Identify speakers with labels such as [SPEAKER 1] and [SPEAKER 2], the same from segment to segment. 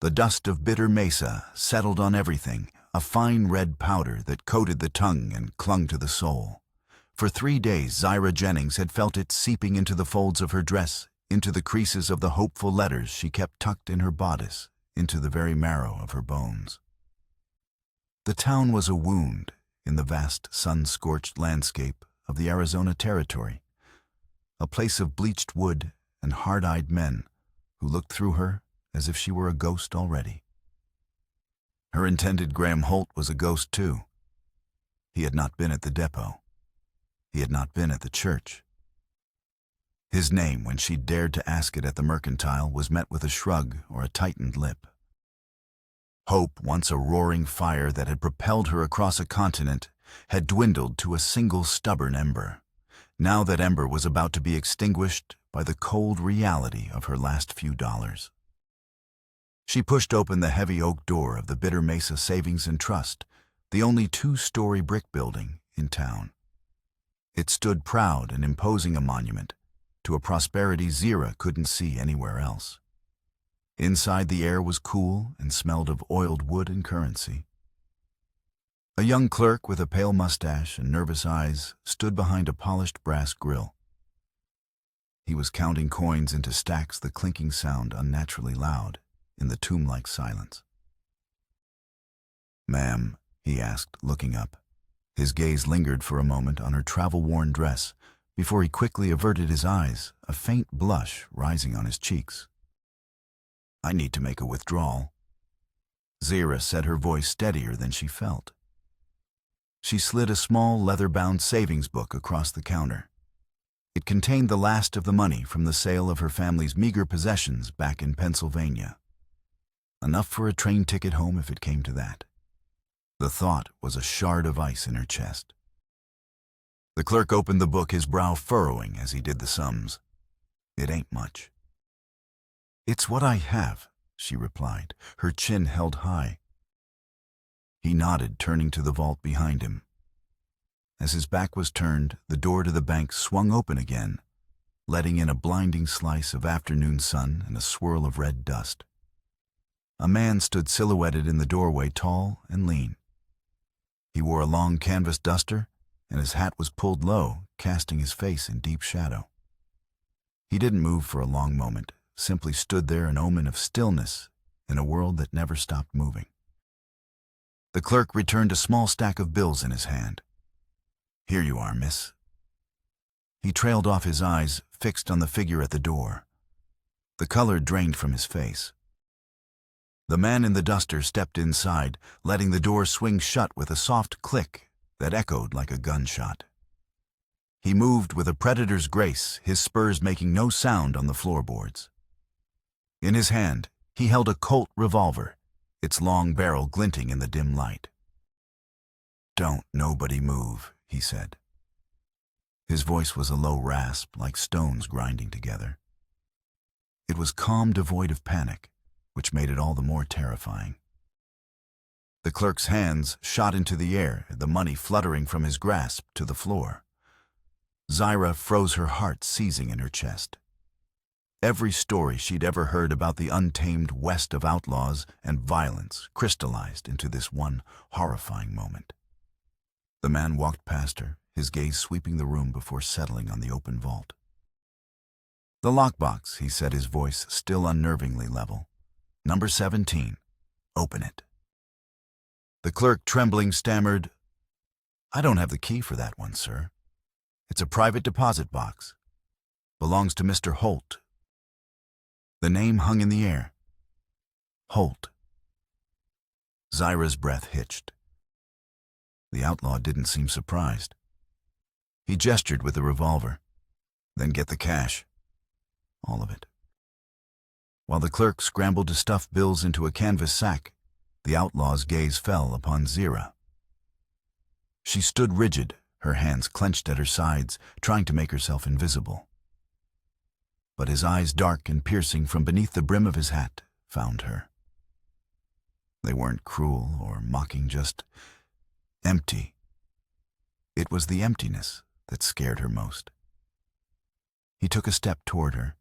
[SPEAKER 1] The dust of bitter mesa settled on everything, a fine red powder that coated the tongue and clung to the soul. For 3 days, Zyra Jennings had felt it seeping into the folds of her dress, into the creases of the hopeful letters she kept tucked in her bodice, into the very marrow of her bones. The town was a wound in the vast sun-scorched landscape of the Arizona Territory, a place of bleached wood and hard-eyed men who looked through her as if she were a ghost already. Her intended Graham Holt was a ghost too. He had not been at the depot. He had not been at the church. His name, when she dared to ask it at the mercantile, was met with a shrug or a tightened lip. Hope, once a roaring fire that had propelled her across a continent, had dwindled to a single stubborn ember. Now that ember was about to be extinguished by the cold reality of her last few dollars. She pushed open the heavy oak door of the Bitter Mesa Savings and Trust, the only 2-story brick building in town. It stood proud and imposing, a monument to a prosperity Zyra couldn't see anywhere else. Inside, the air was cool and smelled of oiled wood and currency. A young clerk with a pale mustache and nervous eyes stood behind a polished brass grill. He was counting coins into stacks, the clinking sound unnaturally loud in the tomb-like silence. "Ma'am," he asked, looking up. His gaze lingered for a moment on her travel-worn dress before he quickly averted his eyes, a faint blush rising on his cheeks. "I need to make a withdrawal." Zyra said, her voice steadier than she felt. She slid a small leather-bound savings book across the counter. It contained the last of the money from the sale of her family's meager possessions back in Pennsylvania. Enough for a train ticket home if it came to that. The thought was a shard of ice in her chest. The clerk opened the book, his brow furrowing as he did the sums. "It ain't much." "It's what I have," she replied, her chin held high. He nodded, turning to the vault behind him. As his back was turned, the door to the bank swung open again, letting in a blinding slice of afternoon sun and a swirl of red dust. A man stood silhouetted in the doorway, tall and lean. He wore a long canvas duster, and his hat was pulled low, casting his face in deep shadow. He didn't move for a long moment, simply stood there, an omen of stillness in a world that never stopped moving. The clerk returned a small stack of bills in his hand. "Here you are, miss." He trailed off, his eyes fixed on the figure at the door. The color drained from his face. The man in the duster stepped inside, letting the door swing shut with a soft click that echoed like a gunshot. He moved with a predator's grace, his spurs making no sound on the floorboards. In his hand, he held a Colt revolver, its long barrel glinting in the dim light. "Don't nobody move," he said. His voice was a low rasp, like stones grinding together. It was calm, devoid of panic, which made it all the more terrifying. The clerk's hands shot into the air, the money fluttering from his grasp to the floor. Zyra froze, her heart seizing in her chest. Every story she'd ever heard about the untamed west of outlaws and violence crystallized into this one horrifying moment. The man walked past her, his gaze sweeping the room before settling on the open vault. "The lockbox," he said, his voice still unnervingly level. "Number 17. Open it." The clerk, trembling, stammered, "I don't have the key for that one, sir. It's a private deposit box. Belongs to Mr. Holt." The name hung in the air. Holt. Zyra's breath hitched. The outlaw didn't seem surprised. He gestured with the revolver. "Then get the cash. All of it." While the clerk scrambled to stuff bills into a canvas sack, the outlaw's gaze fell upon Zyra. She stood rigid, her hands clenched at her sides, trying to make herself invisible. But his eyes, dark and piercing from beneath the brim of his hat, found her. They weren't cruel or mocking, just empty. It was the emptiness that scared her most. He took a step toward her.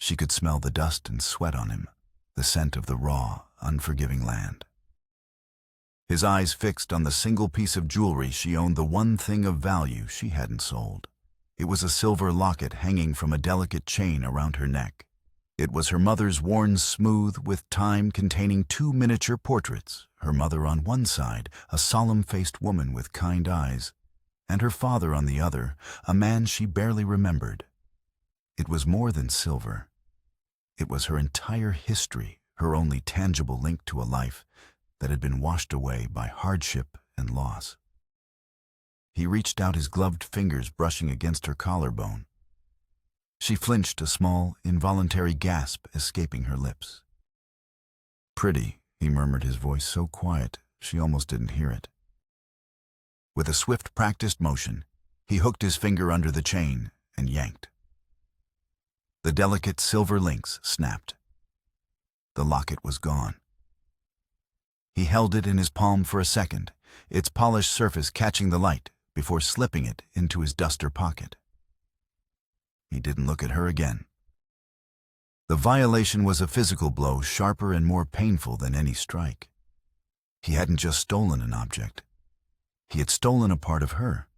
[SPEAKER 1] She could smell the dust and sweat on him, the scent of the raw, unforgiving land. His eyes fixed on the single piece of jewelry she owned, the one thing of value she hadn't sold. It was a silver locket hanging from a delicate chain around her neck. It was her mother's, worn smooth with time, containing 2 miniature portraits, her mother on one side, a solemn-faced woman with kind eyes, and her father on the other, a man she barely remembered. It was more than silver. It was her entire history, her only tangible link to a life that had been washed away by hardship and loss. He reached out, his gloved fingers brushing against her collarbone. She flinched, a small, involuntary gasp escaping her lips. "Pretty," he murmured, his voice so quiet she almost didn't hear it. With a swift, practiced motion, he hooked his finger under the chain and yanked. The delicate silver links snapped. The locket was gone. He held it in his palm for a second, its polished surface catching the light, before slipping it into his duster pocket. He didn't look at her again. The violation was a physical blow, sharper and more painful than any strike. He hadn't just stolen an object. He had stolen a part of her.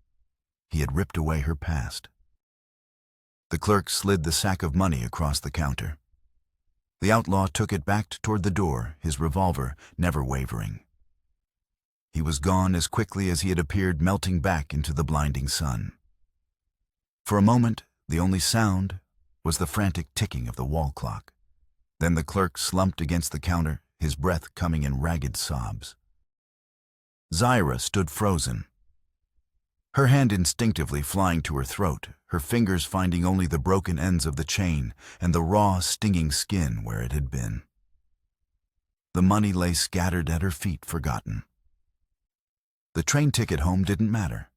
[SPEAKER 1] He had ripped away her past. The clerk slid the sack of money across the counter. The outlaw took it back toward the door, his revolver never wavering. He was gone as quickly as he had appeared, melting back into the blinding sun. For a moment, the only sound was the frantic ticking of the wall clock. Then the clerk slumped against the counter, his breath coming in ragged sobs. Zyra stood frozen, her hand instinctively flying to her throat, her fingers finding only the broken ends of the chain and the raw, stinging skin where it had been. The money lay scattered at her feet, forgotten. The train ticket home didn't matter.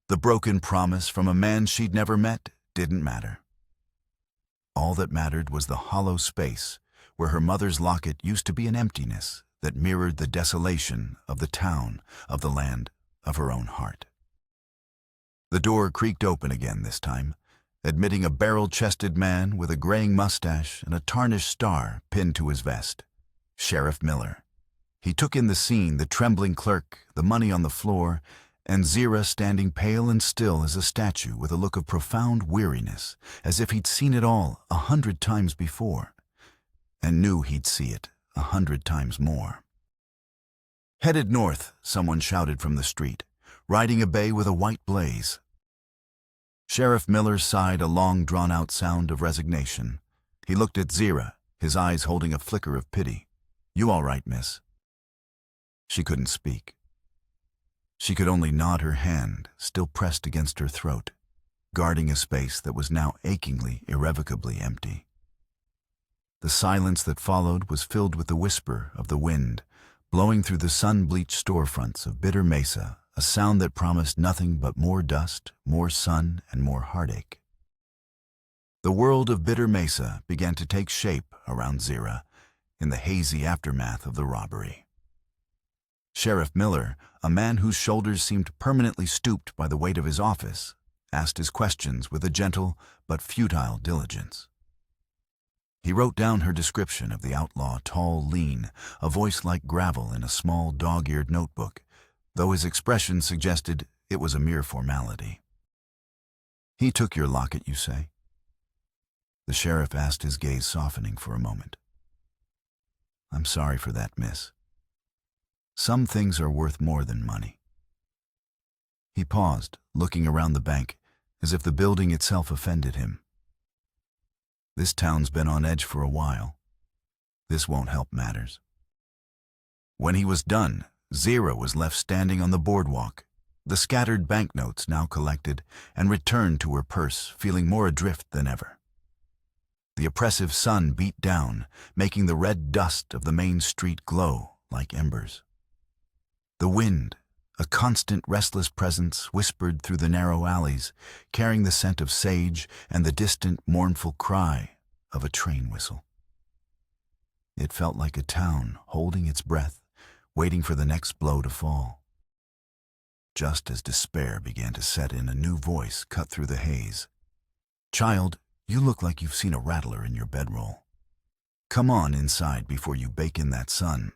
[SPEAKER 1] The broken promise from a man she'd never met didn't matter. All that mattered was the hollow space where her mother's locket used to be, an emptiness that mirrored the desolation of the town, of the land, of her own heart. The door creaked open again this time, admitting a barrel-chested man with a graying mustache and a tarnished star pinned to his vest. Sheriff Miller. He took in the scene, the trembling clerk, the money on the floor, and Zyra standing pale and still as a statue with a look of profound weariness, as if he'd seen it all 100 times before, and knew he'd see it 100 times more. "Headed north," someone shouted from the street, riding a bay with a white blaze. Sheriff Miller sighed, a long, drawn-out sound of resignation. He looked at Zyra, his eyes holding a flicker of pity. "You all right, miss?" She couldn't speak. She could only nod her hand, still pressed against her throat, guarding a space that was now achingly, irrevocably empty. The silence that followed was filled with the whisper of the wind, blowing through the sun-bleached storefronts of Bitter Mesa, a sound that promised nothing but more dust, more sun, and more heartache. The world of Bitter Mesa began to take shape around Zyra in the hazy aftermath of the robbery. Sheriff Miller, a man whose shoulders seemed permanently stooped by the weight of his office, asked his questions with a gentle but futile diligence. He wrote down her description of the outlaw, tall, lean, a voice like gravel in a small dog-eared notebook, though his expression suggested it was a mere formality. "He took your locket, you say?" The sheriff asked, his gaze softening for a moment. "I'm sorry for that, miss. Some things are worth more than money." He paused, looking around the bank, as if the building itself offended him. "This town's been on edge for a while. This won't help matters." When he was done, Zyra was left standing on the boardwalk, the scattered banknotes now collected, and returned to her purse, feeling more adrift than ever. The oppressive sun beat down, making the red dust of the main street glow like embers. The wind, a constant restless presence, whispered through the narrow alleys, carrying the scent of sage and the distant, mournful cry of a train whistle. It felt like a town holding its breath, waiting for the next blow to fall. Just as despair began to set in, a new voice cut through the haze. "Child, you look like you've seen a rattler in your bedroll." Come on inside before you bake in that sun.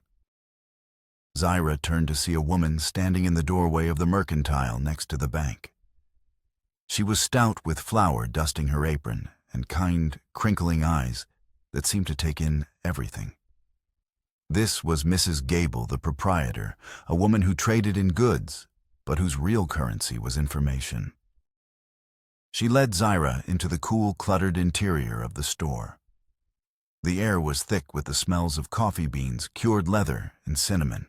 [SPEAKER 1] Zaira turned to see a woman standing in the doorway of the mercantile next to the bank. She was stout with flour dusting her apron and kind, crinkling eyes that seemed to take in everything. This was Mrs. Gable, the proprietor, a woman who traded in goods, but whose real currency was information. She led Zaira into the cool, cluttered interior of the store. The air was thick with the smells of coffee beans, cured leather, and cinnamon.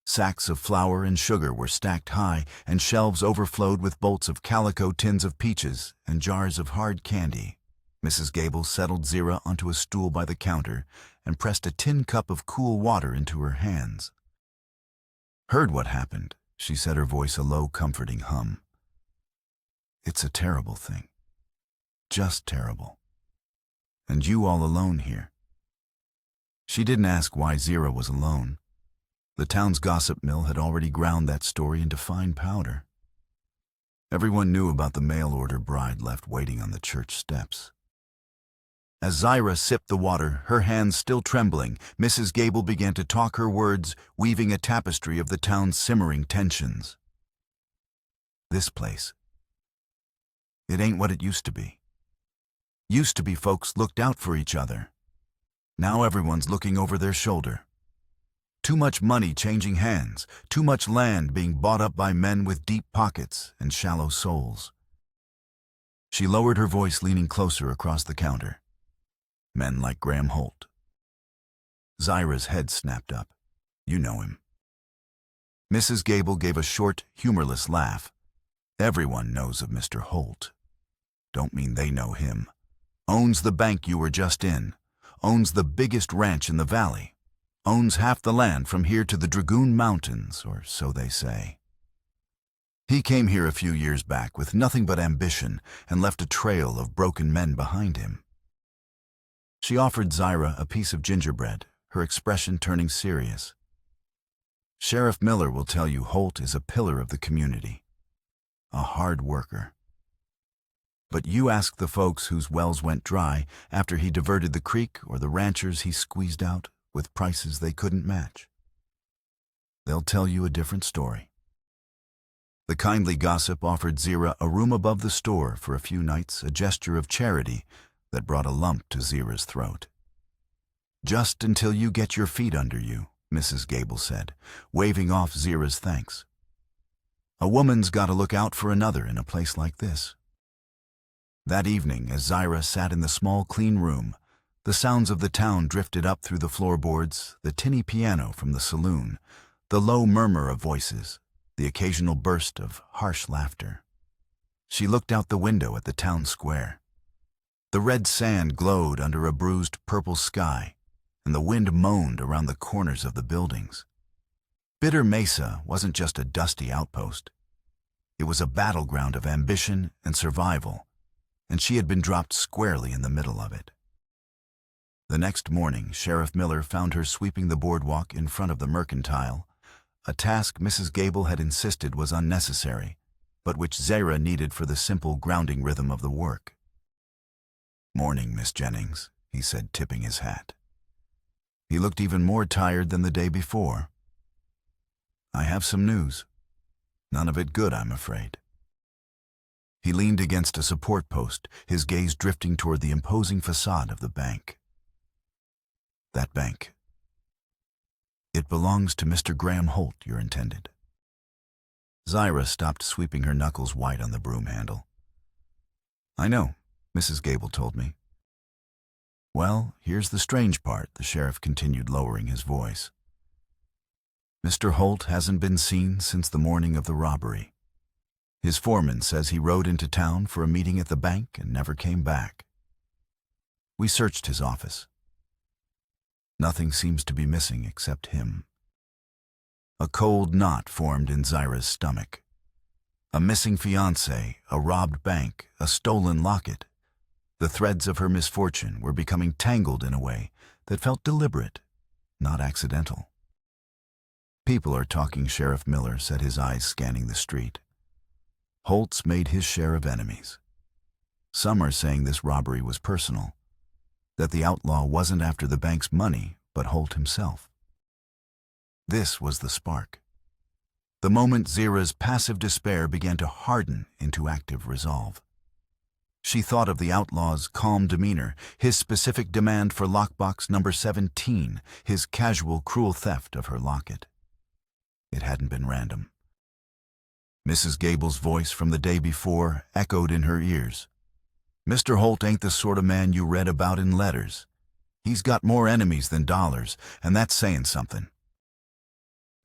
[SPEAKER 1] Sacks of flour and sugar were stacked high, and shelves overflowed with bolts of calico, tins of peaches, and jars of hard candy. Mrs. Gable settled Zaira onto a stool by the counter and pressed a tin cup of cool water into her hands. "Heard what happened," she said, her voice a low, comforting hum. "It's a terrible thing. Just terrible. And you all alone here." She didn't ask why Zaira was alone. The town's gossip mill had already ground that story into fine powder. Everyone knew about the mail-order bride left waiting on the church steps. As Zaira sipped the water, her hands still trembling, Mrs. Gable began to talk her words, weaving a tapestry of the town's simmering tensions. "This place. It ain't what it used to be. Used to be folks looked out for each other. Now everyone's looking over their shoulder. Too much money changing hands, too much land being bought up by men with deep pockets and shallow souls." She lowered her voice, leaning closer across the counter. "Men like Graham Holt." Zaira's head snapped up. "You know him." Mrs. Gable gave a short, humorless laugh. "Everyone knows of Mr. Holt. Don't mean they know him. Owns the bank you were just in. Owns the biggest ranch in the valley. Owns half the land from here to the Dragoon Mountains, or so they say. He came here a few years back with nothing but ambition and left a trail of broken men behind him." She offered Zaira a piece of gingerbread, her expression turning serious. "Sheriff Miller will tell you Holt is a pillar of the community. A hard worker. But you ask the folks whose wells went dry after he diverted the creek, or the ranchers he squeezed out with prices they couldn't match. They'll tell you a different story." The kindly gossip offered Zaira a room above the store for a few nights, a gesture of charity that brought a lump to Zaira's throat. "Just until you get your feet under you," Mrs. Gable said, waving off Zaira's thanks. "A woman's got to look out for another in a place like this." That evening, as Zaira sat in the small, clean room, the sounds of the town drifted up through the floorboards, the tinny piano from the saloon, the low murmur of voices, the occasional burst of harsh laughter. She looked out the window at the town square. The red sand glowed under a bruised purple sky, and the wind moaned around the corners of the buildings. Bitter Mesa wasn't just a dusty outpost. It was a battleground of ambition and survival, and she had been dropped squarely in the middle of it. The next morning, Sheriff Miller found her sweeping the boardwalk in front of the mercantile, a task Mrs. Gable had insisted was unnecessary, but which Zaira needed for the simple grounding rhythm of the work. "Morning, Miss Jennings," he said, tipping his hat. He looked even more tired than the day before. "I have some news. None of it good, I'm afraid." He leaned against a support post, his gaze drifting toward the imposing facade of the bank. "That bank. It belongs to Mr. Graham Holt, your intended." Zaira stopped sweeping her knuckles white on the broom handle. "I know, Mrs. Gable told me." "Well, here's the strange part," the sheriff continued, lowering his voice. "Mr. Holt hasn't been seen since the morning of the robbery. His foreman says he rode into town for a meeting at the bank and never came back. We searched his office. Nothing seems to be missing except him." A cold knot formed in Zaira's stomach. A missing fiancé, a robbed bank, a stolen locket. The threads of her misfortune were becoming tangled in a way that felt deliberate, not accidental. "People are talking," Sheriff Miller said, his eyes scanning the street. "Holt's made his share of enemies. Some are saying this robbery was personal. that the outlaw wasn't after the bank's money, but Holt himself. This was the spark. The moment Zira's passive despair began to harden into active resolve. She thought of the outlaw's calm demeanor, his specific demand for lockbox number 17, his casual, cruel theft of her locket. It hadn't been random. Mrs. Gable's voice from the day before echoed in her ears. "Mr. Holt ain't the sort of man you read about in letters. He's got more enemies than dollars, and that's saying something."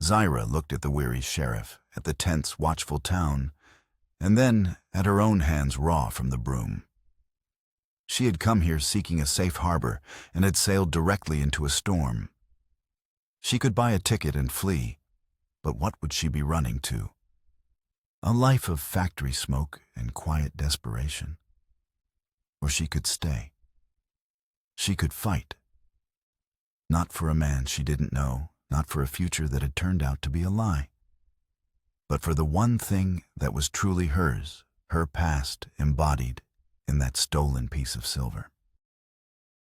[SPEAKER 1] Zira looked at the weary sheriff, at the tense, watchful town, and then at her own hands raw from the broom. She had come here seeking a safe harbor and had sailed directly into a storm. She could buy a ticket and flee, but what would she be running to? A life of factory smoke and quiet desperation. Or she could stay. She could fight. Not for a man she didn't know, not for a future that had turned out to be a lie, but for the one thing that was truly hers, her past embodied in that stolen piece of silver.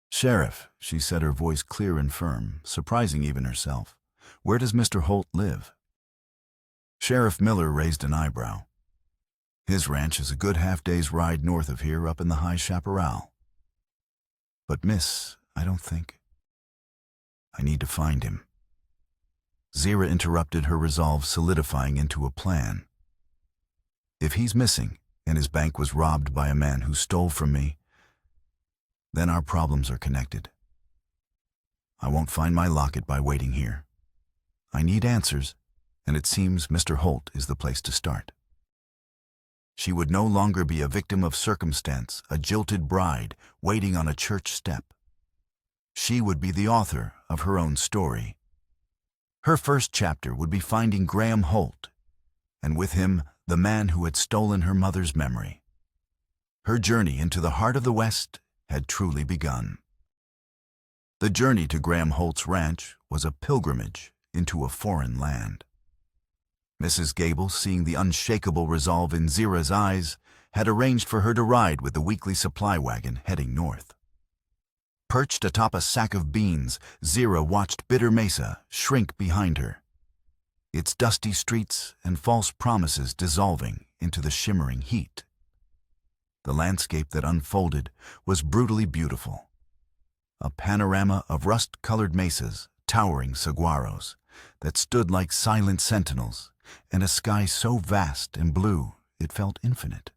[SPEAKER 1] "Sheriff," she said, her voice clear and firm, surprising even herself, "where does Mr. Holt live?" Sheriff Miller raised an eyebrow. "His ranch is a good half-day's ride north of here, up in the high chaparral." "But miss, I don't think—" "I need to find him." Zira interrupted, her resolve solidifying into a plan. "If he's missing, and his bank was robbed by a man who stole from me, then our problems are connected. I won't find my locket by waiting here. I need answers, and it seems Mr. Holt is the place to start." She would no longer be a victim of circumstance, a jilted bride waiting on a church step. She would be the author of her own story. Her first chapter would be finding Graham Holt, and with him, the man who had stolen her mother's memory. Her journey into the heart of the West had truly begun. The journey to Graham Holt's ranch was a pilgrimage into a foreign land. Mrs. Gable, seeing the unshakable resolve in Zira's eyes, had arranged for her to ride with the weekly supply wagon heading north. Perched atop a sack of beans, Zira watched Bitter Mesa shrink behind her, its dusty streets and false promises dissolving into the shimmering heat. The landscape that unfolded was brutally beautiful. A panorama of rust-colored mesas, towering saguaros that stood like silent sentinels, and a sky so vast and blue it felt infinite.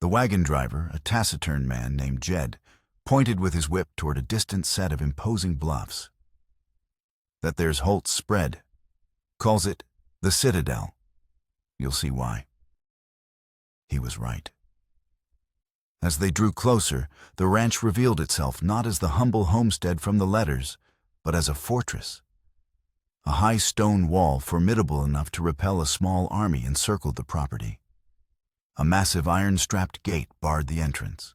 [SPEAKER 1] The wagon driver, a taciturn man named Jed, pointed with his whip toward a distant set of imposing bluffs. "That there's Holt's spread. Calls it the Citadel. You'll see why." He was right. As they drew closer, the ranch revealed itself not as the humble homestead from the letters, but as a fortress. A high stone wall formidable enough to repel a small army encircled the property. A massive iron-strapped gate barred the entrance.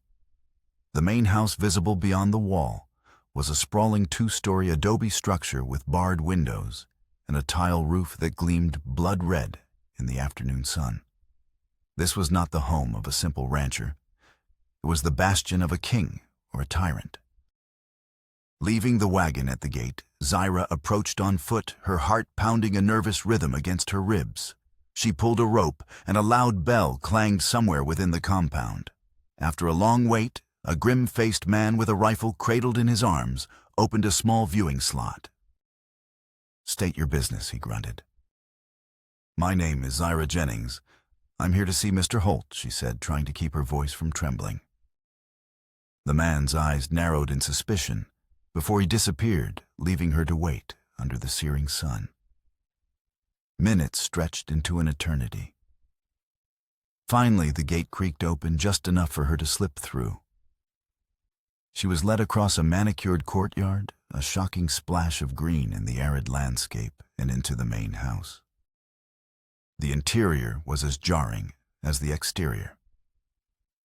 [SPEAKER 1] The main house visible beyond the wall was a sprawling two-story adobe structure with barred windows and a tile roof that gleamed blood red in the afternoon sun. This was not the home of a simple rancher. It was the bastion of a king or a tyrant. Leaving the wagon at the gate, Zira approached on foot, her heart pounding a nervous rhythm against her ribs. She pulled a rope, and a loud bell clanged somewhere within the compound. After a long wait, a grim-faced man with a rifle cradled in his arms opened a small viewing slot. "State your business," he grunted. "My name is Zira Jennings. I'm here to see Mr. Holt," she said, trying to keep her voice from trembling. The man's eyes narrowed in suspicion before he disappeared, leaving her to wait under the searing sun. Minutes stretched into an eternity. Finally, the gate creaked open just enough for her to slip through. She was led across a manicured courtyard, a shocking splash of green in the arid landscape, and into the main house. The interior was as jarring as the exterior.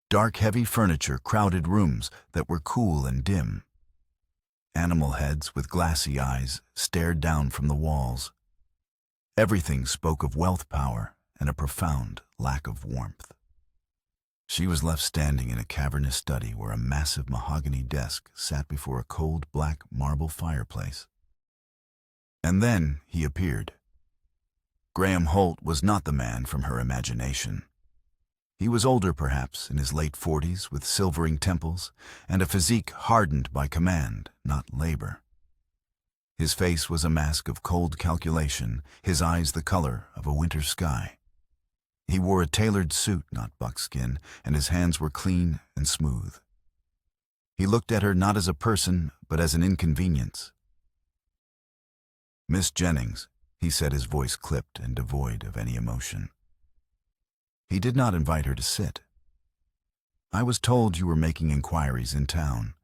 [SPEAKER 1] Dark, heavy furniture crowded rooms that were cool and dim. Animal heads with glassy eyes stared down from the walls. Everything spoke of wealth, power, and a profound lack of warmth. She was left standing in a cavernous study where a massive mahogany desk sat before a cold black marble fireplace. And then he appeared. Graham Holt was not the man from her imagination. He was older, perhaps, in his late 40s, with silvering temples and a physique hardened by command, not labor. His face was a mask of cold calculation, his eyes the color of a winter sky. He wore a tailored suit, not buckskin, and his hands were clean and smooth. He looked at her not as a person, but as an inconvenience. "Miss Jennings," he said, his voice clipped and devoid of any emotion. He did not invite her to sit. "I was told you were making inquiries in town.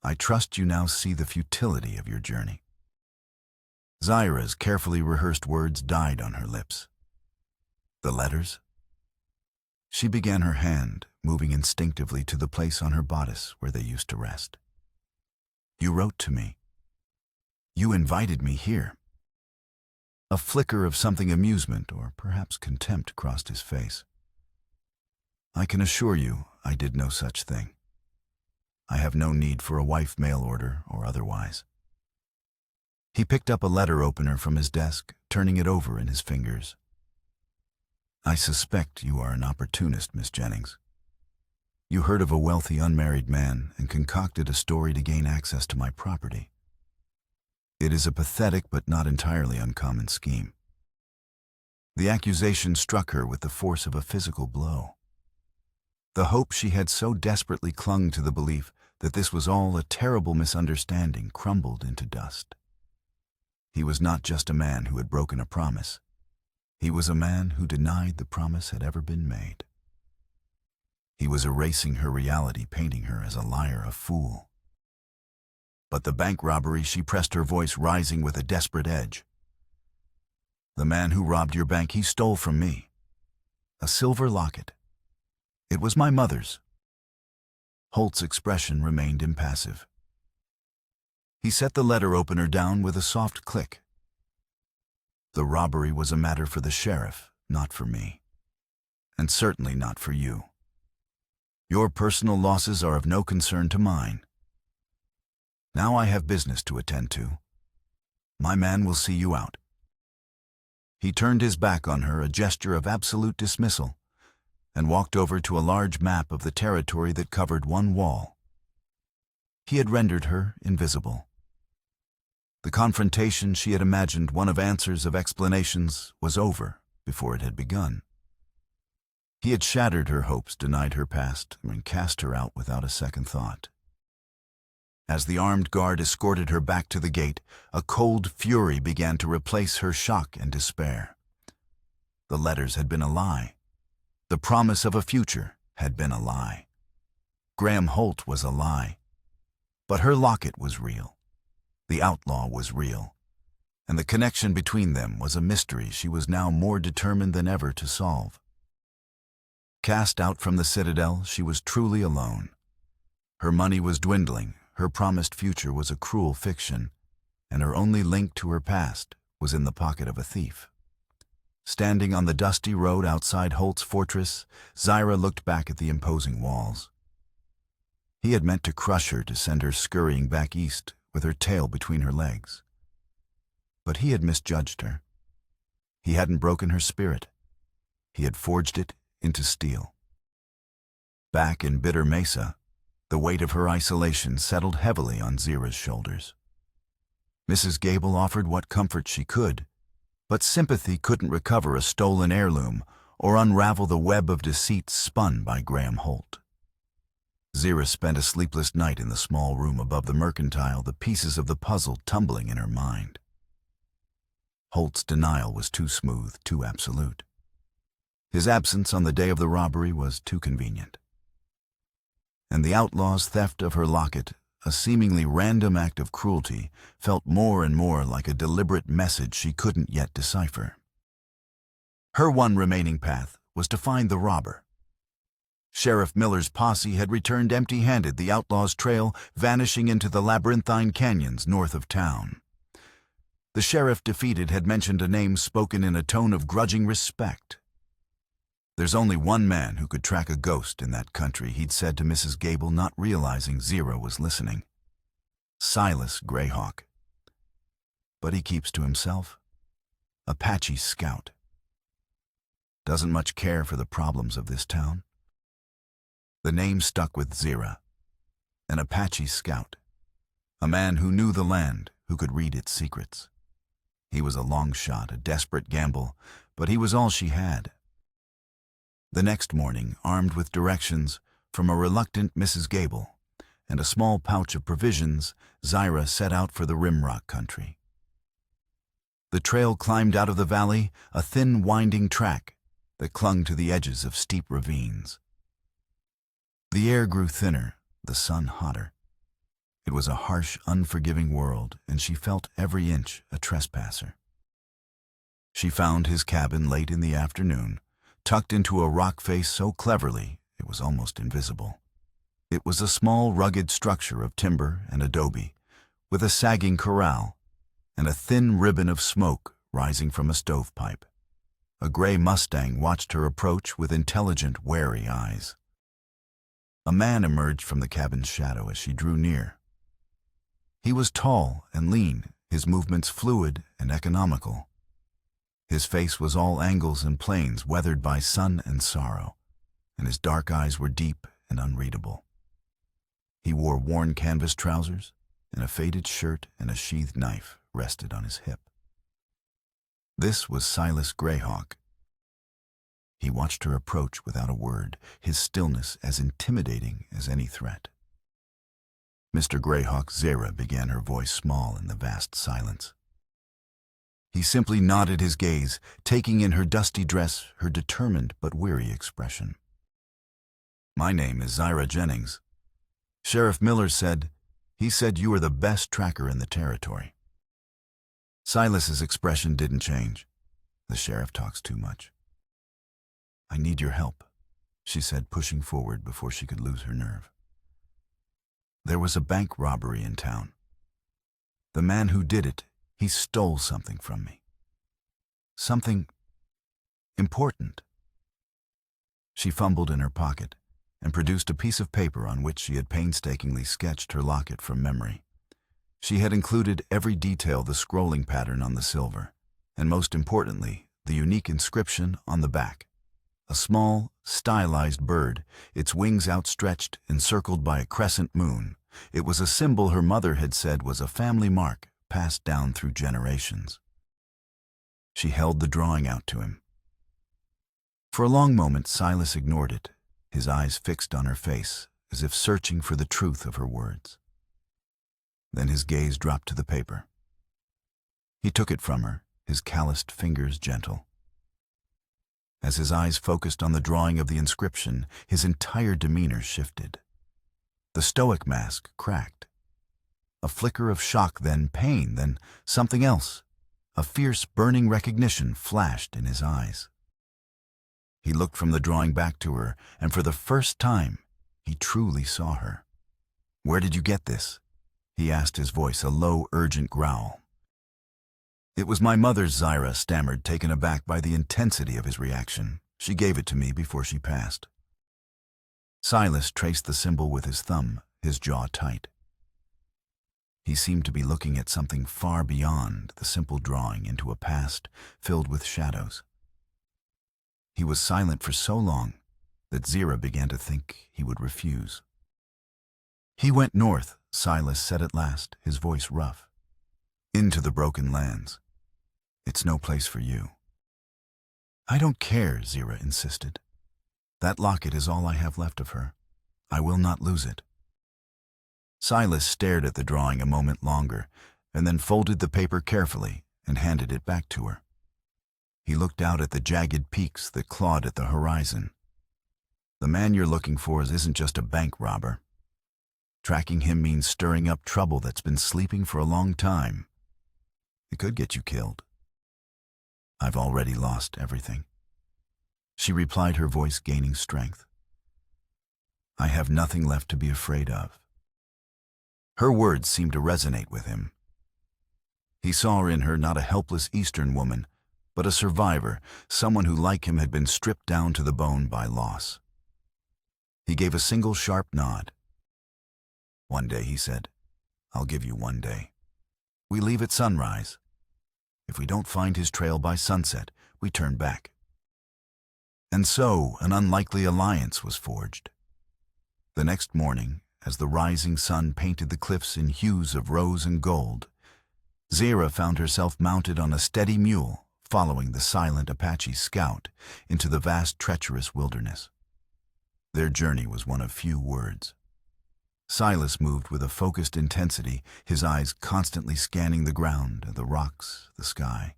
[SPEAKER 1] I trust you now see the futility of your journey." Zaira's carefully rehearsed words died on her lips. "The letters?" She began her hand, moving instinctively to the place on her bodice where they used to rest. "You wrote to me. You invited me here." A flicker of something amusement or perhaps contempt crossed his face. "I can assure you I did no such thing. I have no need for a wife mail order or otherwise." He picked up a letter opener from his desk, turning it over in his fingers. "I suspect you are an opportunist, Miss Jennings. You heard of a wealthy unmarried man and concocted a story to gain access to my property. It is a pathetic but not entirely uncommon scheme." The accusation struck her with the force of a physical blow. The hope she had so desperately clung to the belief that this was all a terrible misunderstanding crumbled into dust. He was not just a man who had broken a promise. He was a man who denied the promise had ever been made. He was erasing her reality, painting her as a liar, a fool. "But the bank robbery," she pressed, her voice rising with a desperate edge. "The man who robbed your bank, he stole from me a silver locket. It was my mother's." Holt's expression remained impassive. He set the letter opener down with a soft click. "The robbery was a matter for the sheriff, not for me. And certainly not for you. Your personal losses are of no concern to mine. Now I have business to attend to. My man will see you out." He turned his back on her, a gesture of absolute dismissal, and walked over to a large map of the territory that covered one wall. He had rendered her invisible. The confrontation she had imagined one of answers of explanations was over before it had begun. He had shattered her hopes, denied her past, and cast her out without a second thought. As the armed guard escorted her back to the gate, a cold fury began to replace her shock and despair. The letters had been a lie. The promise of a future had been a lie. Graham Holt was a lie. But her locket was real. The outlaw was real. And the connection between them was a mystery she was now more determined than ever to solve. Cast out from the citadel, she was truly alone. Her money was dwindling, her promised future was a cruel fiction, and her only link to her past was in the pocket of a thief. Standing on the dusty road outside Holt's fortress, Zaira looked back at the imposing walls. He had meant to crush her, to send her scurrying back east with her tail between her legs. But he had misjudged her. He hadn't broken her spirit. He had forged it into steel. Back in Bitter Mesa, the weight of her isolation settled heavily on Zaira's shoulders. Mrs. Gable offered what comfort she could, but sympathy couldn't recover a stolen heirloom or unravel the web of deceit spun by Graham Holt. Zaira spent a sleepless night in the small room above the mercantile, the pieces of the puzzle tumbling in her mind. Holt's denial was too smooth, too absolute. His absence on the day of the robbery was too convenient. And the outlaw's theft of her locket, a seemingly random act of cruelty, felt more and more like a deliberate message she couldn't yet decipher. Her one remaining path was to find the robber. Sheriff Miller's posse had returned empty-handed, the outlaw's trail vanishing into the labyrinthine canyons north of town. The sheriff defeated had mentioned a name spoken in a tone of grudging respect. There's only one man who could track a ghost in that country, he'd said to Mrs. Gable, not realizing Zira was listening. Silas Greyhawk. But he keeps to himself. Apache scout. Doesn't much care for the problems of this town. The name stuck with Zira. An Apache scout. A man who knew the land, who could read its secrets. He was a long shot, a desperate gamble, but he was all she had. The next morning, armed with directions from a reluctant Mrs. Gable and a small pouch of provisions, Zira set out for the Rimrock country. The trail climbed out of the valley, a thin, winding track that clung to the edges of steep ravines. The air grew thinner, the sun hotter. It was a harsh, unforgiving world, and she felt every inch a trespasser. She found his cabin late in the afternoon, tucked into a rock face so cleverly it was almost invisible. It was a small, rugged structure of timber and adobe, with a sagging corral and a thin ribbon of smoke rising from a stovepipe. A gray Mustang watched her approach with intelligent, wary eyes. A man emerged from the cabin's shadow as she drew near. He was tall and lean, his movements fluid and economical. His face was all angles and planes weathered by sun and sorrow, and his dark eyes were deep and unreadable. He wore worn canvas trousers, and a faded shirt and a sheathed knife rested on his hip. This was Silas Greyhawk. He watched her approach without a word, his stillness as intimidating as any threat. Mr. Greyhawk, Zira, began, her voice small in the vast silence. He simply nodded his gaze, taking in her dusty dress, her determined but weary expression. My name is Zira Jennings. Sheriff Miller said you were the best tracker in the territory. Silas's expression didn't change. The sheriff talks too much. I need your help, she said, pushing forward before she could lose her nerve. There was a bank robbery in town. The man who did it, he stole something from me. Something important. She fumbled in her pocket and produced a piece of paper on which she had painstakingly sketched her locket from memory. She had included every detail, the scrolling pattern on the silver, and most importantly, the unique inscription on the back. A small, stylized bird, its wings outstretched, encircled by a crescent moon. It was a symbol her mother had said was a family mark passed down through generations. She held the drawing out to him. For a long moment, Silas ignored it, his eyes fixed on her face, as if searching for the truth of her words. Then his gaze dropped to the paper. He took it from her, his calloused fingers gentle. As his eyes focused on the drawing of the inscription, his entire demeanor shifted. The stoic mask cracked. A flicker of shock, then pain, then something else. A fierce, burning recognition flashed in his eyes. He looked from the drawing back to her, and for the first time, he truly saw her. Where did you get this? He asked, his voice a low, urgent growl. It was my mother's, Zira stammered, taken aback by the intensity of his reaction. She gave it to me before she passed. Silas traced the symbol with his thumb, his jaw tight. He seemed to be looking at something far beyond the simple drawing, into a past filled with shadows. He was silent for so long that Zira began to think he would refuse. He went north, Silas said at last, his voice rough. Into the broken lands. It's no place for you. I don't care, Zira insisted. That locket is all I have left of her. I will not lose it. Silas stared at the drawing a moment longer, and then folded the paper carefully and handed it back to her. He looked out at the jagged peaks that clawed at the horizon. The man you're looking for isn't just a bank robber. Tracking him means stirring up trouble that's been sleeping for a long time. It could get you killed. I've already lost everything. She replied, her voice gaining strength. I have nothing left to be afraid of. Her words seemed to resonate with him. He saw in her not a helpless Eastern woman, but a survivor, someone who, like him, had been stripped down to the bone by loss. He gave a single sharp nod. "One day," he said. "I'll give you one day. We leave at sunrise. If we don't find his trail by sunset, we turn back." And so an unlikely alliance was forged. The next morning, as the rising sun painted the cliffs in hues of rose and gold, Zira found herself mounted on a steady mule, following the silent Apache scout into the vast treacherous wilderness. Their journey was one of few words. Silas moved with a focused intensity, his eyes constantly scanning the ground, the rocks, the sky.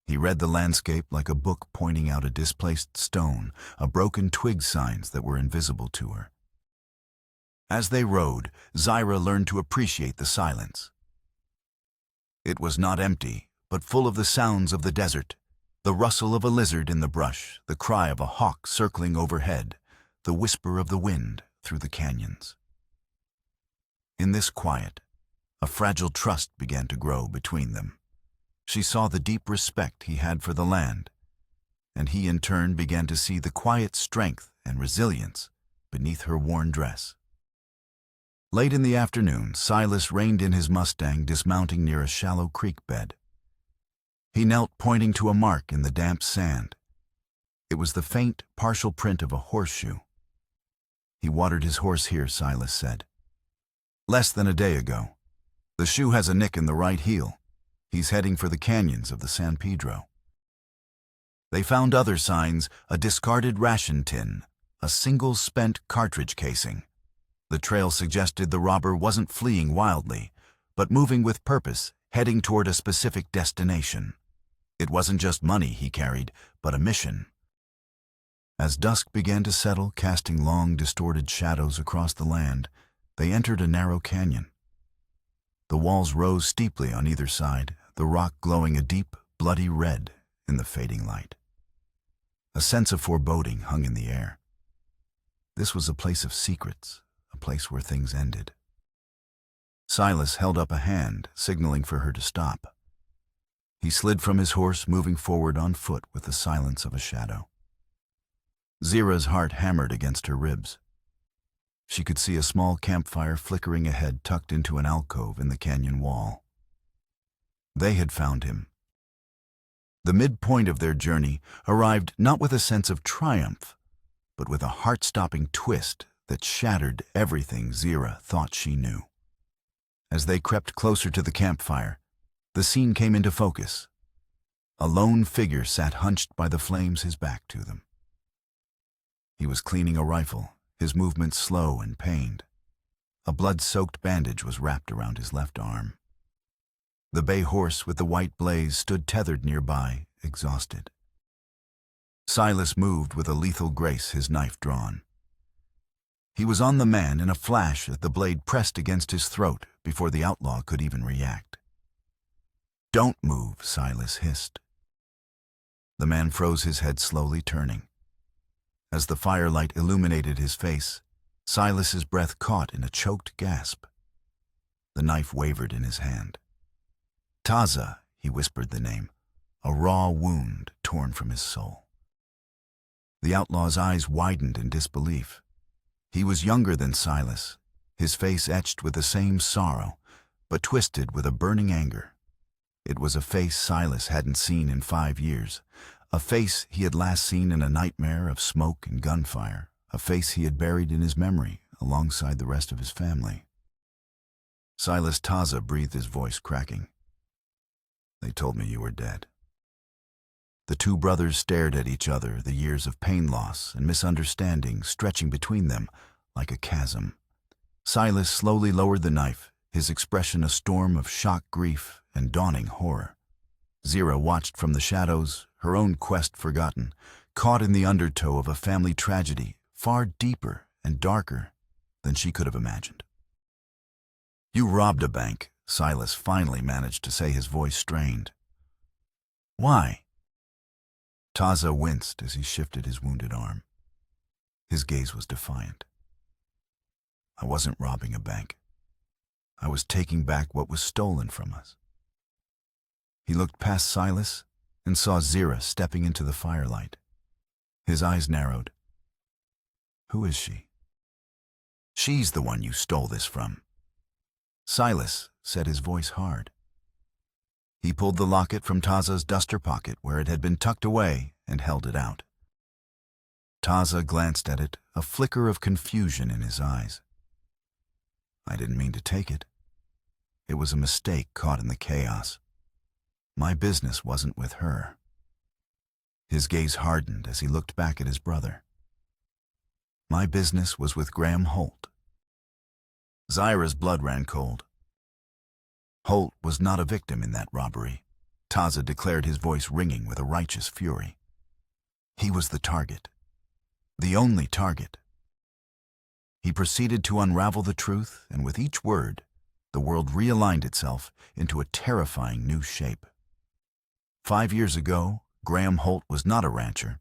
[SPEAKER 1] He read the landscape like a book pointing out a displaced stone, a broken twig signs that were invisible to her. As they rode, Zira learned to appreciate the silence. It was not empty, but full of the sounds of the desert, the rustle of a lizard in the brush, the cry of a hawk circling overhead, the whisper of the wind through the canyons. In this quiet, a fragile trust began to grow between them. She saw the deep respect he had for the land, and he in turn began to see the quiet strength and resilience beneath her worn dress. Late in the afternoon, Silas reined in his Mustang, dismounting near a shallow creek bed. He knelt, pointing to a mark in the damp sand. It was the faint, partial print of a horseshoe. "He watered his horse here," Silas said. "Less than a day ago. The shoe has a nick in the right heel. He's heading for the canyons of the San Pedro." They found other signs: a discarded ration tin, a single spent cartridge casing. The trail suggested the robber wasn't fleeing wildly, but moving with purpose, heading toward a specific destination. It wasn't just money he carried, but a mission. As dusk began to settle, casting long, distorted shadows across the land, they entered a narrow canyon. The walls rose steeply on either side, the rock glowing a deep, bloody red in the fading light. A sense of foreboding hung in the air. This was a place of secrets, a place where things ended. Silas held up a hand, signaling for her to stop. He slid from his horse, moving forward on foot with the silence of a shadow. Zira's heart hammered against her ribs. She could see a small campfire flickering ahead, tucked into an alcove in the canyon wall. They had found him. The midpoint of their journey arrived not with a sense of triumph, but with a heart-stopping twist that shattered everything Zira thought she knew. As they crept closer to the campfire, the scene came into focus. A lone figure sat hunched by the flames, his back to them. He was cleaning a rifle, his movements slow and pained. A blood-soaked bandage was wrapped around his left arm. The bay horse with the white blaze stood tethered nearby, exhausted. Silas moved with a lethal grace, his knife drawn. He was on the man in a flash as the blade pressed against his throat before the outlaw could even react. "Don't move," Silas hissed. The man froze, his head slowly turning. As the firelight illuminated his face, Silas's breath caught in a choked gasp. The knife wavered in his hand. "Taza," he whispered the name, a raw wound torn from his soul. The outlaw's eyes widened in disbelief. He was younger than Silas, his face etched with the same sorrow, but twisted with a burning anger. It was a face Silas hadn't seen in 5 years, a face he had last seen in a nightmare of smoke and gunfire, a face he had buried in his memory alongside the rest of his family. Silas Taza breathed, his voice cracking. "They told me you were dead." The two brothers stared at each other, the years of pain, loss, and misunderstanding stretching between them like a chasm. Silas slowly lowered the knife, his expression a storm of shock, grief, and dawning horror. Zira watched from the shadows, her own quest forgotten, caught in the undertow of a family tragedy far deeper and darker than she could have imagined. "You robbed a bank," Silas finally managed to say, his voice strained. "Why?" Taza winced as he shifted his wounded arm. His gaze was defiant. "I wasn't robbing a bank. I was taking back what was stolen from us." He looked past Silas, and saw Zira stepping into the firelight. His eyes narrowed. "Who is she?" "She's the one you stole this from." Silas said, his voice hard. He pulled the locket from Taza's duster pocket where it had been tucked away and held it out. Taza glanced at it, a flicker of confusion in his eyes. "I didn't mean to take it. It was a mistake caught in the chaos. My business wasn't with her." His gaze hardened as he looked back at his brother. "My business was with Graham Holt." Zira's blood ran cold. Holt was not a victim in that robbery, Taza declared, his voice ringing with a righteous fury. He was the target. The only target. He proceeded to unravel the truth, and with each word, the world realigned itself into a terrifying new shape. 5 years ago, Graham Holt was not a rancher,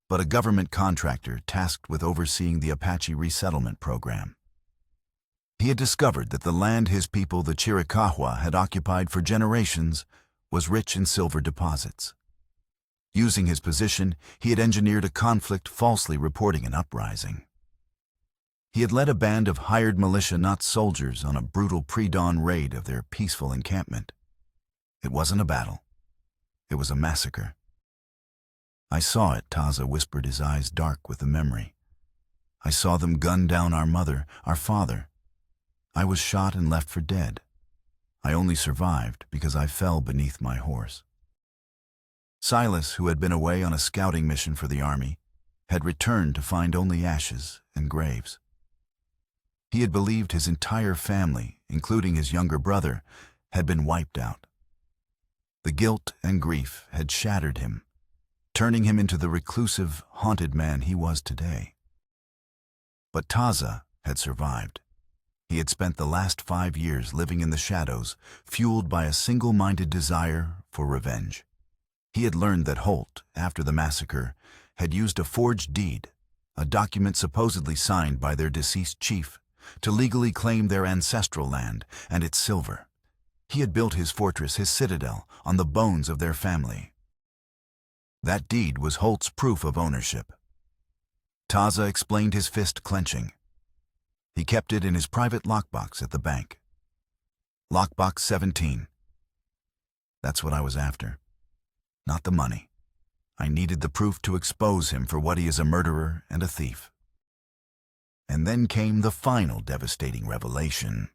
[SPEAKER 1] but a government contractor tasked with overseeing the Apache resettlement program. He had discovered that the land his people, the Chiricahua, had occupied for generations was rich in silver deposits. Using his position, he had engineered a conflict, falsely reporting an uprising. He had led a band of hired militia, not soldiers, on a brutal pre-dawn raid of their peaceful encampment. It wasn't a battle. It was a massacre. "I saw it," Taza whispered, his eyes dark with the memory. "I saw them gun down our mother, our father. I was shot and left for dead. I only survived because I fell beneath my horse." Silas, who had been away on a scouting mission for the army, had returned to find only ashes and graves. He had believed his entire family, including his younger brother, had been wiped out. The guilt and grief had shattered him, turning him into the reclusive, haunted man he was today. But Taza had survived. He had spent the last 5 years living in the shadows, fueled by a single-minded desire for revenge. He had learned that Holt, after the massacre, had used a forged deed, a document supposedly signed by their deceased chief, to legally claim their ancestral land and its silver. He had built his fortress, his citadel, on the bones of their family. That deed was Holt's proof of ownership. Taza explained, his fist clenching. He kept it in his private lockbox at the bank. Lockbox 17. That's what I was after. Not the money. I needed the proof to expose him for what he is, a murderer and a thief. And then came the final devastating revelation.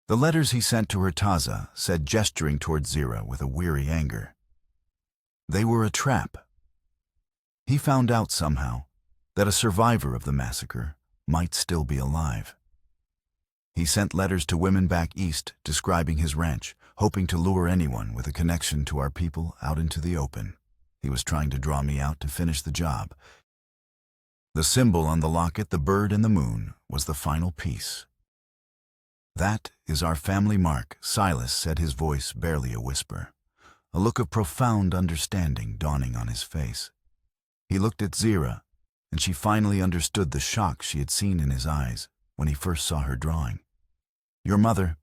[SPEAKER 1] The letters he sent to her, Taza said, gesturing towards Zira with a weary anger. They were a trap. He found out somehow that a survivor of the massacre might still be alive. He sent letters to women back east describing his ranch, hoping to lure anyone with a connection to our people out into the open. He was trying to draw me out to finish the job. The symbol on the locket, the bird and the moon, was the final piece. "That is our family mark," Silas said, his voice barely a whisper, a look of profound understanding dawning on his face. He looked at Zira, and she finally understood the shock she had seen in his eyes when he first saw her drawing. "Your mother,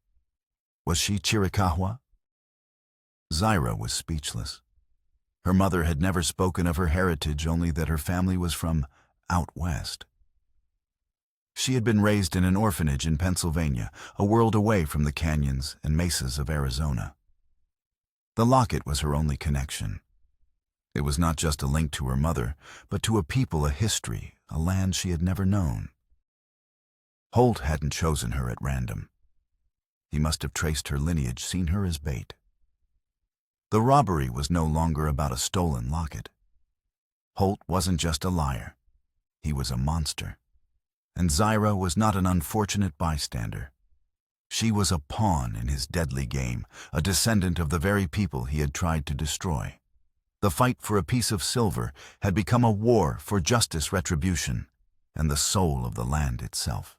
[SPEAKER 1] was she Chiricahua?" Zira was speechless. Her mother had never spoken of her heritage, only that her family was from out west. She had been raised in an orphanage in Pennsylvania, a world away from the canyons and mesas of Arizona. The locket was her only connection. It was not just a link to her mother, but to a people, a history, a land she had never known. Holt hadn't chosen her at random. He must have traced her lineage, seen her as bait. The robbery was no longer about a stolen locket. Holt wasn't just a liar. He was a monster. And Zira was not an unfortunate bystander. She was a pawn in his deadly game, a descendant of the very people he had tried to destroy. The fight for a piece of silver had become a war for justice, retribution, and the soul of the land itself.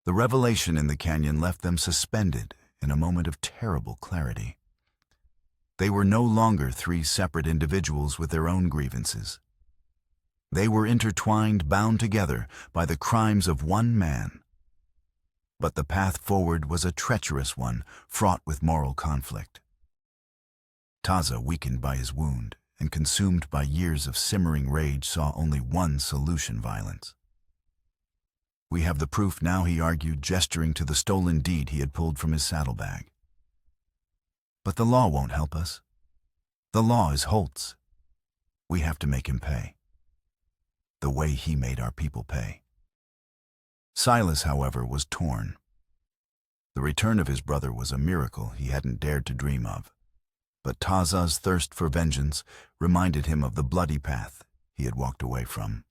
[SPEAKER 1] The revelation in the canyon left them suspended in a moment of terrible clarity. They were no longer 3 separate individuals with their own grievances. They were intertwined, bound together by the crimes of one man. But the path forward was a treacherous one, fraught with moral conflict. Taza, weakened by his wound and consumed by years of simmering rage, saw only one solution: violence. "We have the proof now," he argued, gesturing to the stolen deed he had pulled from his saddlebag. "But the law won't help us. The law is Holt's. We have to make him pay. The way he made our people pay." Silas, however, was torn. The return of his brother was a miracle he hadn't dared to dream of. But Taza's thirst for vengeance reminded him of the bloody path he had walked away from.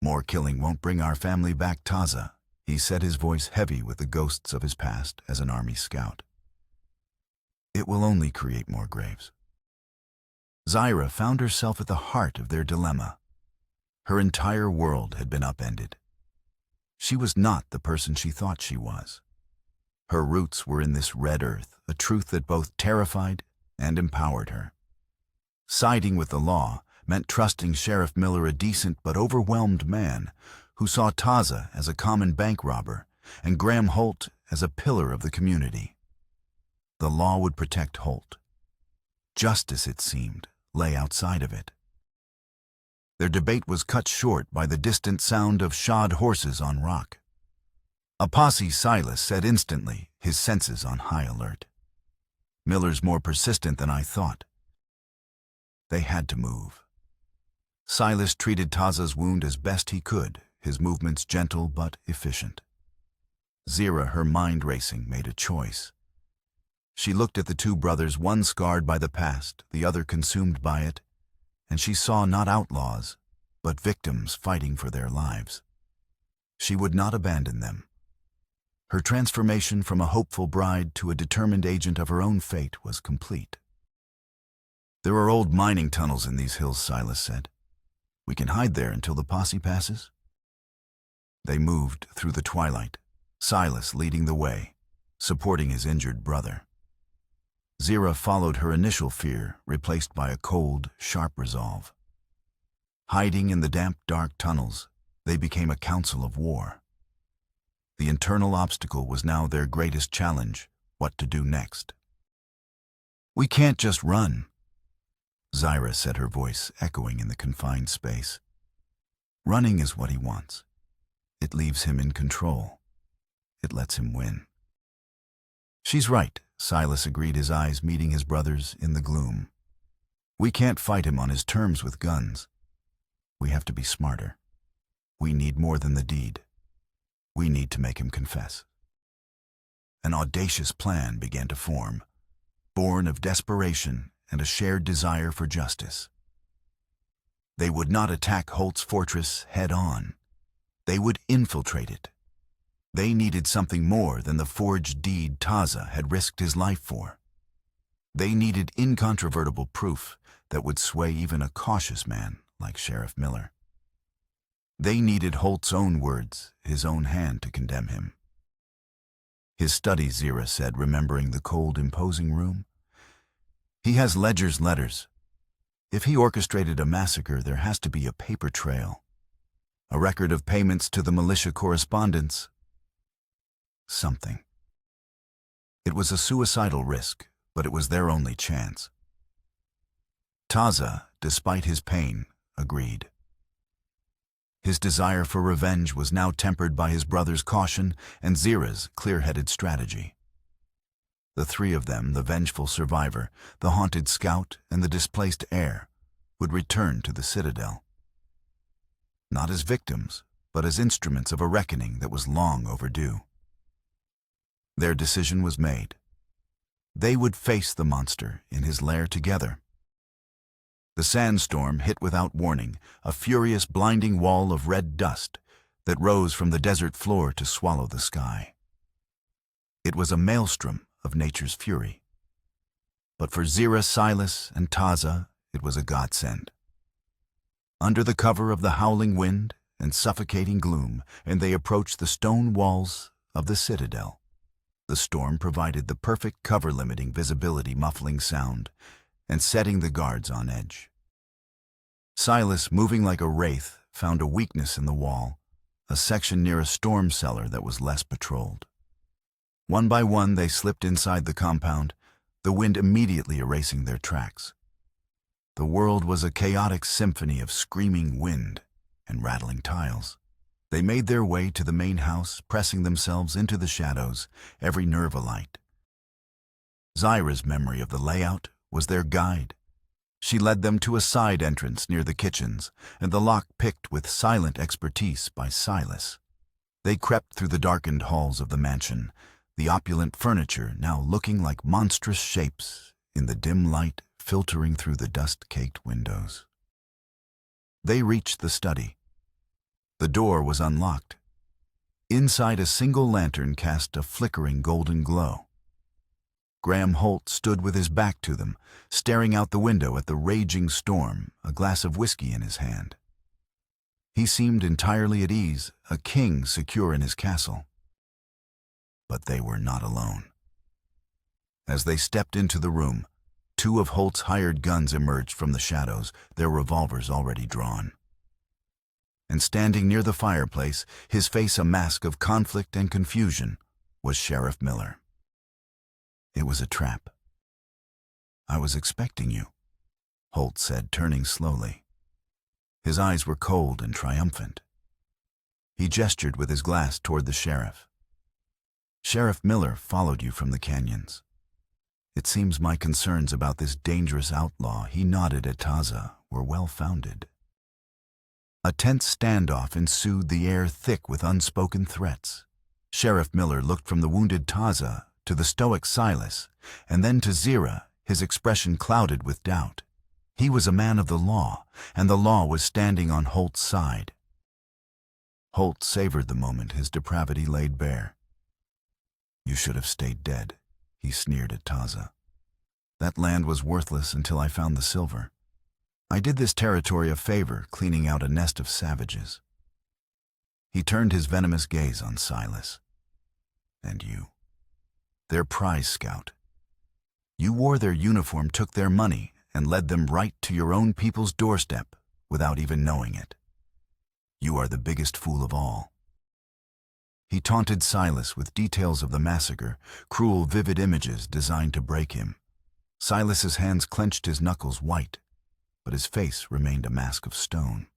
[SPEAKER 1] "More killing won't bring our family back, Taza," he said, his voice heavy with the ghosts of his past as an army scout. "It will only create more graves." Zaira found herself at the heart of their dilemma. Her entire world had been upended. She was not the person she thought she was. Her roots were in this red earth, a truth that both terrified and empowered her. Siding with the law meant trusting Sheriff Miller, a decent but overwhelmed man who saw Taza as a common bank robber and Graham Holt as a pillar of the community. The law would protect Holt. Justice, it seemed, lay outside of it. Their debate was cut short by the distant sound of shod horses on rock. "Apache," Silas said instantly, his senses on high alert. "Miller's more persistent than I thought." They had to move. Silas treated Taza's wound as best he could, his movements gentle but efficient. Zira, her mind racing, made a choice. She looked at the two brothers, one scarred by the past, the other consumed by it, and she saw not outlaws, but victims fighting for their lives. She would not abandon them. Her transformation from a hopeful bride to a determined agent of her own fate was complete. "There are old mining tunnels in these hills," Silas said. "We can hide there until the posse passes." They moved through the twilight, Silas leading the way, supporting his injured brother. Zira followed, her initial fear replaced by a cold, sharp resolve. Hiding in the damp, dark tunnels, they became a council of war. The internal obstacle was now their greatest challenge: what to do next. "We can't just run," Zira said, her voice echoing in the confined space. "Running is what he wants. It leaves him in control. It lets him win." "She's right," Silas agreed, his eyes meeting his brother's in the gloom. "We can't fight him on his terms with guns. We have to be smarter. We need more than the deed. We need to make him confess." An audacious plan began to form, born of desperation and a shared desire for justice. They would not attack Holt's fortress head-on. They would infiltrate it. They needed something more than the forged deed Taza had risked his life for. They needed incontrovertible proof that would sway even a cautious man like Sheriff Miller. They needed Holt's own words, his own hand to condemn him. "His study," Zira said, remembering the cold, imposing room. "He has Ledger's letters. If he orchestrated a massacre, there has to be a paper trail. A record of payments to the militia correspondents. Something." It was a suicidal risk, but it was their only chance. Taza, despite his pain, agreed. His desire for revenge was now tempered by his brother's caution and Zira's clear-headed strategy. The three of them, the vengeful survivor, the haunted scout, and the displaced heir, would return to the Citadel. Not as victims, but as instruments of a reckoning that was long overdue. Their decision was made. They would face the monster in his lair together. The sandstorm hit without warning, a furious, blinding wall of red dust that rose from the desert floor to swallow the sky. It was a maelstrom of nature's fury. But for Zira, Silas, and Taza, it was a godsend. Under the cover of the howling wind and suffocating gloom, and they approached the stone walls of the Citadel. The storm provided the perfect cover, limiting visibility, muffling sound, and setting the guards on edge. Silas, moving like a wraith, found a weakness in the wall, a section near a storm cellar that was less patrolled. One by one they slipped inside the compound, the wind immediately erasing their tracks. The world was a chaotic symphony of screaming wind and rattling tiles. They made their way to the main house, pressing themselves into the shadows, every nerve alight. Zyra's memory of the layout was their guide. She led them to a side entrance near the kitchens, and the lock picked with silent expertise by Silas. They crept through the darkened halls of the mansion, the opulent furniture now looking like monstrous shapes in the dim light filtering through the dust-caked windows. They reached the study. The door was unlocked. Inside, a single lantern cast a flickering golden glow. Graham Holt stood with his back to them, staring out the window at the raging storm, a glass of whiskey in his hand. He seemed entirely at ease, a king secure in his castle. But they were not alone. As they stepped into the room, two of Holt's hired guns emerged from the shadows, their revolvers already drawn. And standing near the fireplace, his face a mask of conflict and confusion, was Sheriff Miller. It was a trap. "I was expecting you," Holt said, turning slowly. His eyes were cold and triumphant. He gestured with his glass toward the sheriff. "Sheriff Miller followed you from the canyons. It seems my concerns about this dangerous outlaw," he nodded at Taza, "were well-founded." A tense standoff ensued, the air thick with unspoken threats. Sheriff Miller looked from the wounded Taza to the stoic Silas, and then to Zyra, his expression clouded with doubt. He was a man of the law, and the law was standing on Holt's side. Holt savored the moment his depravity laid bare. "You should have stayed dead," he sneered at Taza. "That land was worthless until I found the silver. I did this territory a favor, cleaning out a nest of savages." He turned his venomous gaze on Silas. "And you, their prize scout. You wore their uniform, took their money, and led them right to your own people's doorstep without even knowing it. You are the biggest fool of all." He taunted Silas with details of the massacre, cruel, vivid images designed to break him. Silas's hands clenched, his knuckles white, but his face remained a mask of stone.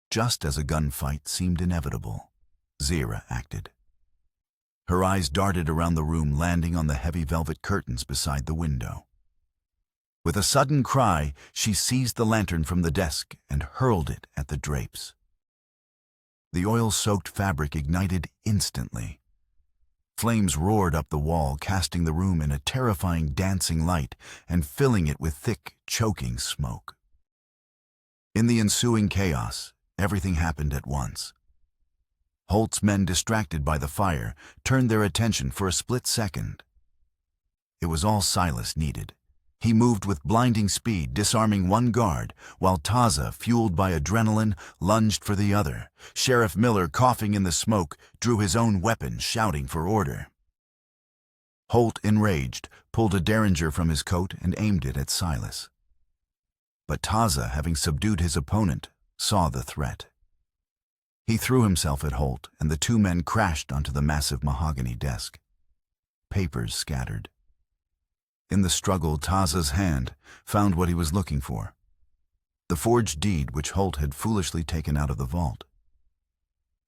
[SPEAKER 1] Just as a gunfight seemed inevitable, Zyra acted. Her eyes darted around the room, landing on the heavy velvet curtains beside the window. With a sudden cry, she seized the lantern from the desk and hurled it at the drapes. The oil-soaked fabric ignited instantly. Flames roared up the wall, casting the room in a terrifying dancing light and filling it with thick, choking smoke. In the ensuing chaos, everything happened at once. Holt's men, distracted by the fire, turned their attention for a split second. It was all Silas needed. He moved with blinding speed, disarming one guard, while Taza, fueled by adrenaline, lunged for the other. Sheriff Miller, coughing in the smoke, drew his own weapon, shouting for order. Holt, enraged, pulled a derringer from his coat and aimed it at Silas. But Taza, having subdued his opponent, saw the threat. He threw himself at Holt, and the two men crashed onto the massive mahogany desk. Papers scattered. In the struggle, Taza's hand found what he was looking for: the forged deed which Holt had foolishly taken out of the vault.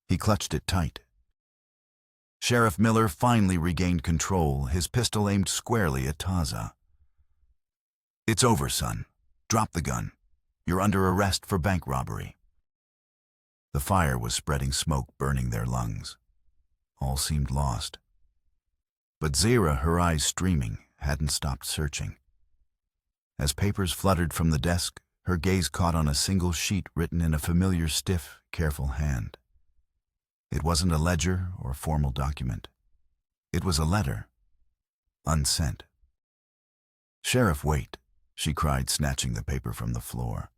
[SPEAKER 1] He clutched it tight. Sheriff Miller finally regained control, his pistol aimed squarely at Taza. "It's over, son. Drop the gun. You're under arrest for bank robbery." The fire was spreading smoke, burning their lungs. All seemed lost. But Zyra, her eyes streaming, hadn't stopped searching. As papers fluttered from the desk, her gaze caught on a single sheet written in a familiar, stiff, careful hand. It wasn't a ledger or a formal document. It was a letter, unsent. "Sheriff, wait," she cried, snatching the paper from the floor.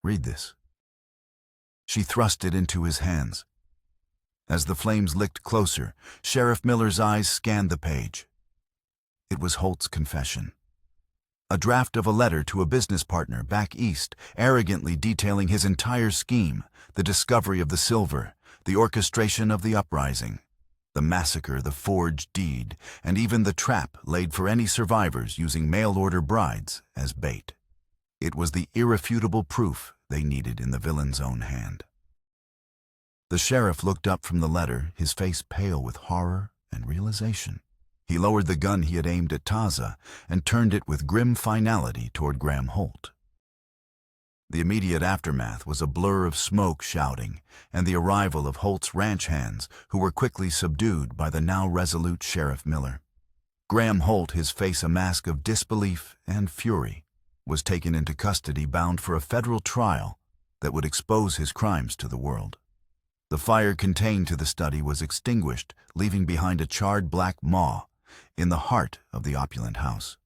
[SPEAKER 1] "Read this." She thrust it into his hands. As the flames licked closer, Sheriff Miller's eyes scanned the page. It was Holt's confession. A draft of a letter to a business partner back east, arrogantly detailing his entire scheme: the discovery of the silver, the orchestration of the uprising, The massacre, the forged deed, and even the trap laid for any survivors using mail-order brides as bait. It was the irrefutable proof they needed in the villain's own hand. The sheriff looked up from the letter, his face pale with horror and realization. He lowered the gun he had aimed at Taza and turned it with grim finality toward Graham Holt. The immediate aftermath was a blur of smoke, shouting, and the arrival of Holt's ranch hands, who were quickly subdued by the now resolute Sheriff Miller. Graham Holt, his face a mask of disbelief and fury, was taken into custody bound for a federal trial that would expose his crimes to the world. The fire contained to the study was extinguished, leaving behind a charred black maw in the heart of the opulent house.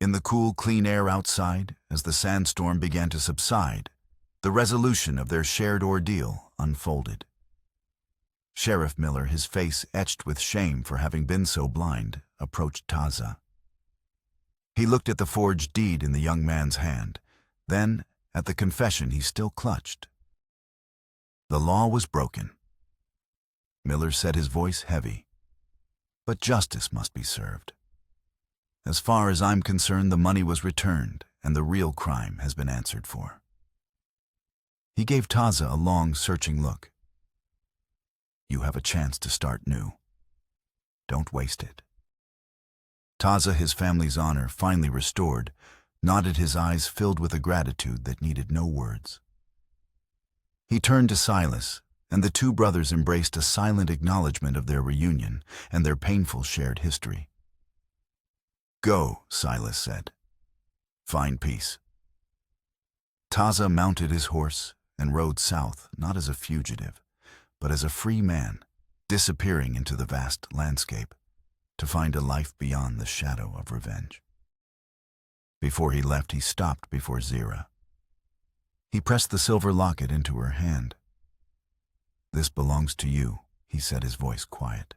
[SPEAKER 1] In the cool, clean air outside, as the sandstorm began to subside, the resolution of their shared ordeal unfolded. Sheriff Miller, his face etched with shame for having been so blind, approached Taza. He looked at the forged deed in the young man's hand, then at the confession he still clutched. The law was broken. Miller said, his voice heavy, but justice must be served. As far as I'm concerned, the money was returned, and the real crime has been answered for. He gave Taza a long, searching look. You have a chance to start new. Don't waste it. Taza, his family's honor finally restored, nodded, his eyes filled with a gratitude that needed no words. He turned to Silas, and the two brothers embraced a silent acknowledgement of their reunion and their painful shared history. Go, Silas said. Find peace. Taza mounted his horse and rode south, not as a fugitive, but as a free man, disappearing into the vast landscape to find a life beyond the shadow of revenge. Before he left, he stopped before Zira. He pressed the silver locket into her hand. This belongs to you, he said, his voice quiet.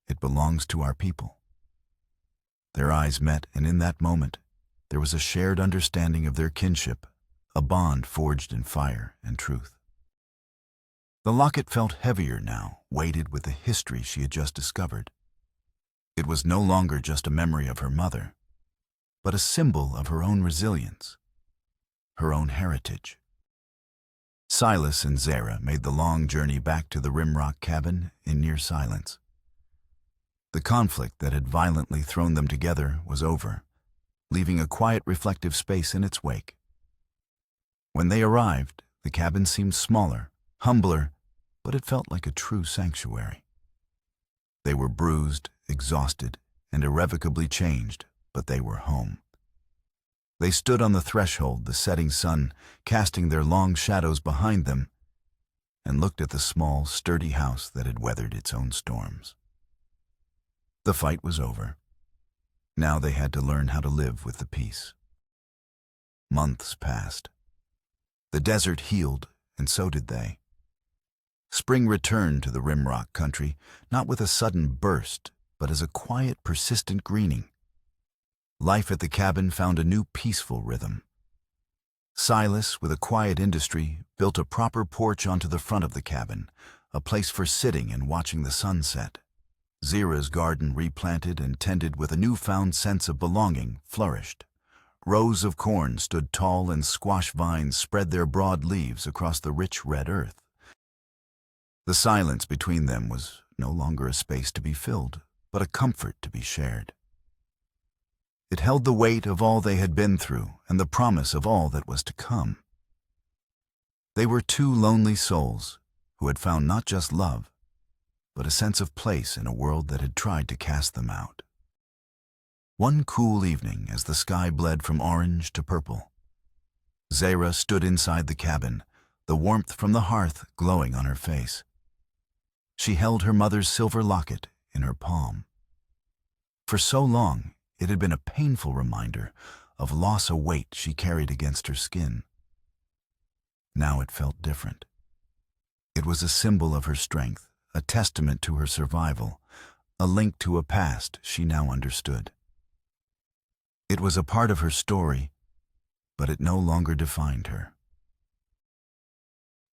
[SPEAKER 1] It belongs to our people. Their eyes met, and in that moment, there was a shared understanding of their kinship, a bond forged in fire and truth. The locket felt heavier now, weighted with the history she had just discovered. It was no longer just a memory of her mother, but a symbol of her own resilience, her own heritage. Silas and Zara made the long journey back to the Rimrock cabin in near silence. The conflict that had violently thrown them together was over, leaving a quiet, reflective space in its wake. When they arrived, the cabin seemed smaller, humbler, but it felt like a true sanctuary. They were bruised, exhausted, and irrevocably changed, but they were home. They stood on the threshold, the setting sun casting their long shadows behind them, and looked at the small, sturdy house that had weathered its own storms. The fight was over. Now they had to learn how to live with the peace. Months passed. The desert healed, and so did they. Spring returned to the Rimrock country, not with a sudden burst, but as a quiet, persistent greening. Life at the cabin found a new peaceful rhythm. Silas, with a quiet industry, built a proper porch onto the front of the cabin, a place for sitting and watching the sunset. Zira's garden, replanted and tended with a newfound sense of belonging, flourished. Rows of corn stood tall, and squash vines spread their broad leaves across the rich red earth. The silence between them was no longer a space to be filled, but a comfort to be shared. It held the weight of all they had been through and the promise of all that was to come. They were two lonely souls who had found not just love, but a sense of place in a world that had tried to cast them out. One cool evening, as the sky bled from orange to purple, Zara stood inside the cabin, the warmth from the hearth glowing on her face. She held her mother's silver locket in her palm. For so long, it had been a painful reminder of loss, a weight she carried against her skin. Now it felt different. It was a symbol of her strength, a testament to her survival, a link to a past she now understood. It was a part of her story, but it no longer defined her.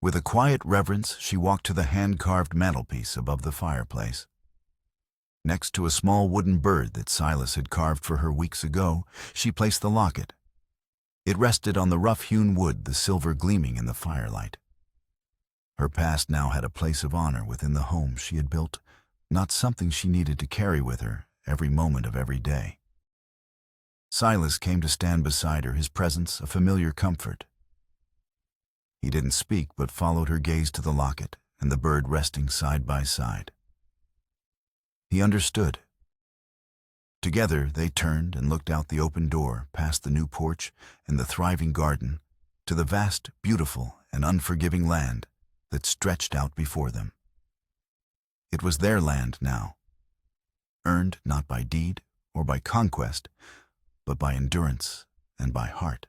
[SPEAKER 1] With a quiet reverence, she walked to the hand-carved mantelpiece above the fireplace. Next to a small wooden bird that Silas had carved for her weeks ago, she placed the locket. It rested on the rough-hewn wood, the silver gleaming in the firelight. Her past now had a place of honor within the home she had built, not something she needed to carry with her every moment of every day. Silas came to stand beside her, his presence a familiar comfort. He didn't speak, but followed her gaze to the locket and the bird resting side by side. He understood. Together they turned and looked out the open door, past the new porch and the thriving garden, to the vast, beautiful, and unforgiving land that stretched out before them. It was their land now, earned not by deed or by conquest, but by endurance and by heart.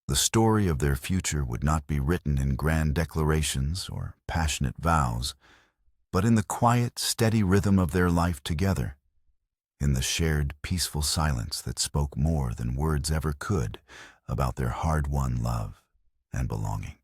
[SPEAKER 1] The story of their future would not be written in grand declarations or passionate vows, but in the quiet, steady rhythm of their life together, in the shared, peaceful silence that spoke more than words ever could about their hard-won love and belonging.